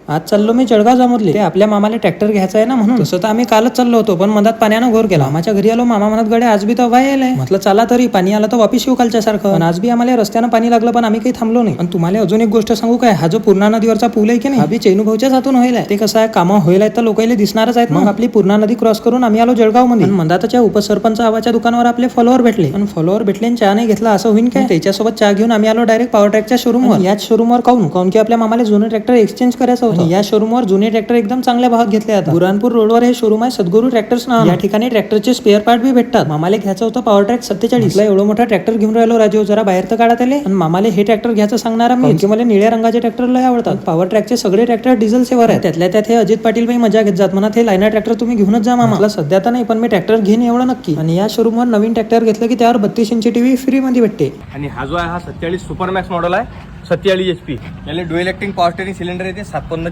आज चाललो मी जळगाव जामोदले. ते आपल्या मामाला ट्रॅक्टर घ्यायचा आहे ना म्हणून. तसं तर आम्ही कालच चाललो होतो, पण मधात पाण्यानं घोर केला. मामाच्या घरी आलो, मामा म्हणत गड्या आज बी तर यायलाय. म्हटलं चला तरी, पाणी आलं तर वापिस येऊ कालच्या सारखं. पण आज बी आम्हाला रस्त्यानं पाणी लागलं, पण आम्ही काही थांबलो नाही. पण तुम्हाला अजून एक गोष्ट सांगू काय, हा जो पूर्णा नदीवरचा पूल आहे की नाही, हा बी चैनू भाऊच्याच हातून व्हायलाय. ते कसं आहे, कामं होईल आहेत तर लोकांना दिसणारच आहेत. मग आपली पूर्णा नदी क्रॉस करून आम्ही आलो जळगाव मध्ये. मंदाताच्या उपसरपंच आवाच्या दुकानावर आपले फॉलोअर भेटले. पण फॉलोअर भेटले आणि चहा नाही घेतला असं होईन काय. त्याच्यासोबत चहा घेऊन आम्ही आलो डायरेक्ट पॉवर ट्रॅकच्या शोरूमवर. याच शोरूमवर काऊन की आपल्या मामाला जुने ट्रॅक्टर एक्सचेंज करायचं होतं. या शोरूमवर जुने ट्रॅक्टर एकदम चांगल्या भावात घेतले जातात. बुरानपूर रोडवर हे शोरूम आहे सद्गुरू ट्रॅक्टर्स नाव. या ठिकाणी ट्रॅक्टरचे स्पेअर पार्ट बी भेटतात. मामाला घ्यायचं होतं पॉवर ट्रॅक 47. एवढं मोठा ट्रॅक्टर घेऊन राहिलो राजू, जरा बाहेर तर काढत आले. आणि मामाला हे ट्रॅक्टर घ्यायचं सांगणार मी, की मला निळ्या रंगाचे ट्रॅक्टर लय आवडतात. पॉवर ट्रॅकचे सगळे ट्रॅक्टर डिझेल सेवर आहेत. त्यातल्या त्यात हे अजित पाटील भाई मजा घेत जात म्हणत हे लायनर ट्रॅक्टर तुम्ही घेऊनच जा मामा. सध्या तर नाही, पण मी ट्रॅक्टर घेईन एवढं नक्की. आणि या शोरूमवर नवीन ट्रॅक्टर घेतलं की त्यावर 32 इंची टीव्ही फ्री मध्ये भेटते. आणि हा जो आहे हा 47 सुपर मॅक्स मॉडेल आहे, 47 HP. याला dual acting power steering cylinder येते 750